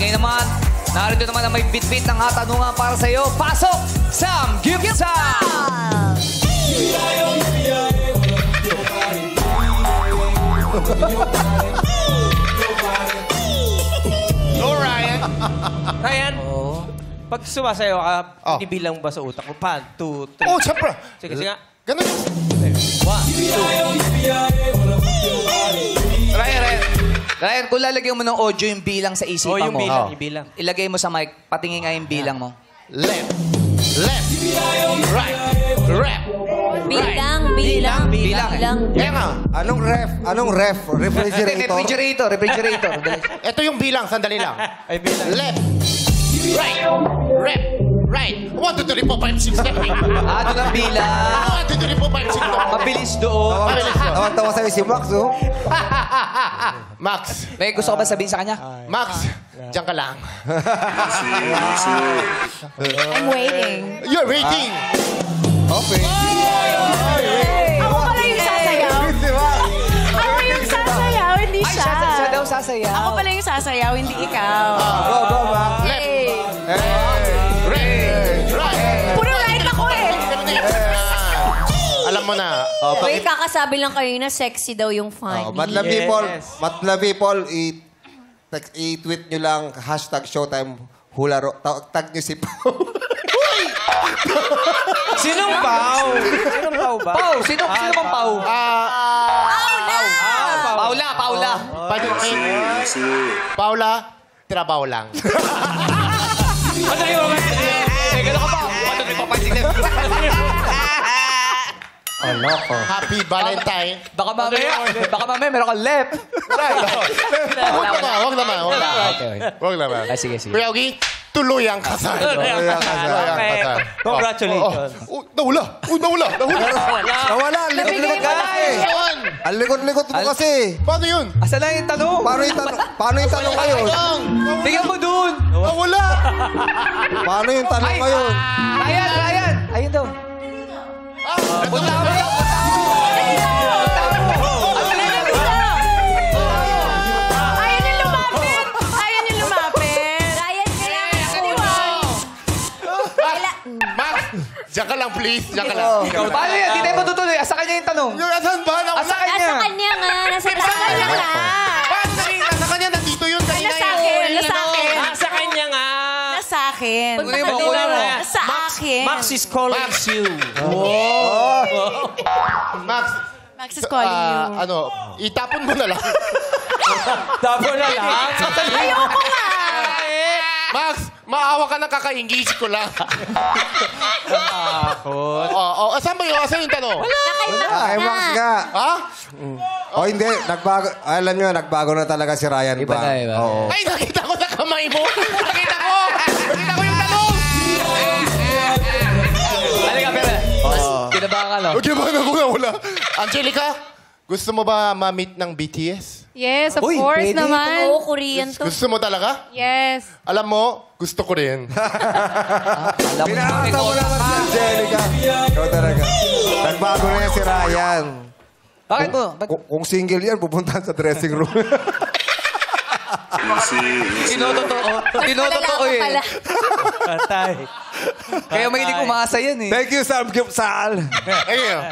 ngayon naman, narito naman ang may bit-bit ng katanungan para sa iyo. Pasok, Sam Gibson! Go, Ryan. Ryan, pag sumasayaw ka, ibilang ba sa utak mo? 1, 2, 3. Oh, siyempre. Sige, sige. Ganun. 1, 2. Ryan, kung lalagyan mo ng audio yung bilang sa isipan yung mo, bilang, yung bilang. ilagay mo sa mic, patingin nga yung bilang mo. Left. Right. Bilang. Kaya nga. Anong ref? Anong ref? Refrigerator? Refrigerator. Ito yung bilang. Sandali lang. Ay, bilang. Left. Right. 1, 2, 3, 4, 5, 6, 7, 8. Ano ng bilang? 1, 2, 3, 4, 5, 6, 7. Mabilis doon. Tawa-tawa sa'yo si Max, oh. Max. May gusto ka ba sabihin sa kanya? Max. Diyan ka lang. I'm waiting. You're waiting. Okay. Ako pala yung sasayaw. Ako yung sasayaw, hindi Ay, siya. siya daw sasayaw. Ako pala yung sasayaw, hindi ikaw. Go, Max. Hey. Right. Puro right ako eh. Alam mo na. Wait, kakasabi lang kayo na sexy daw yung funny. Madla people, i-tweet nyo lang #Showtime Hula Rock. Tag nyo si Pao. Sinong Pao? Sinong Pao ba? Pau, sino bang Pau? Paula. Paula, trabaho lang. Ano yun? Gano'n ka pa? Ano rin papansin? Happy Valentine. Baka mamaya, meron kang left. Wag naman. Sige. Kuya Ogie, tuluyang kasal. Congratulations. Nawala. Nawala, ang likod-likod mo kasi. Ang likod-likod mo kasi. Paano yun? Asa lang yung tanong? Paano yung tanong ngayon? Tingnan mo dun. Nawala. Paano yung tanong ngayon? Ryan. Ayun daw. Punta mo. Ayaw niyo lumapit. Ryan, Max, diyan ka lang please. Diyan ka lang. Paano yan? Di tayo matutuloy. Asa kanya yung tanong? Yung asan ba? Asa kanya? Nasa kanya nga. Nasa kanya nga. Nasa kanya, nandito yun. Kanina Nasa akin. Sa kanya nga. Nasa akin. Kunin mo. Sa akin. Max is calling you. Max is calling you. Itapon mo na lang. Tapos na lang. Ayoko nga. Max, maawa ka na kakaingis ko lang. Asan ba yun? Asan yung tanong? Ay, Max nga. Ha? O hindi, nagbago. Alam nyo, nagbago na talaga si Ryan Iba ba? na, iba. Oo. Ay, nakita ko sa kamay mo. Nakita ko yung tanong. Halika, Pera. Kinabahan ka, no? Okay ba na wala? Angelica, gusto mo ba ma-meet ng BTS? Yes, of Uy, course pwede. naman. Oo, Korean to. Gusto mo talaga? Yes. Alam mo, gusto ko rin. Alam mo Pinakata mo naman si Angelica. Ikaw talaga. Nagbago na yan si Ryan. Bakit po? Kung single yan, pupuntahan sa dressing room. Tinotoo eh. Pala. Patay. Kaya may hindi kumasa yan eh. Thank you, Sam Gibson. Ayun.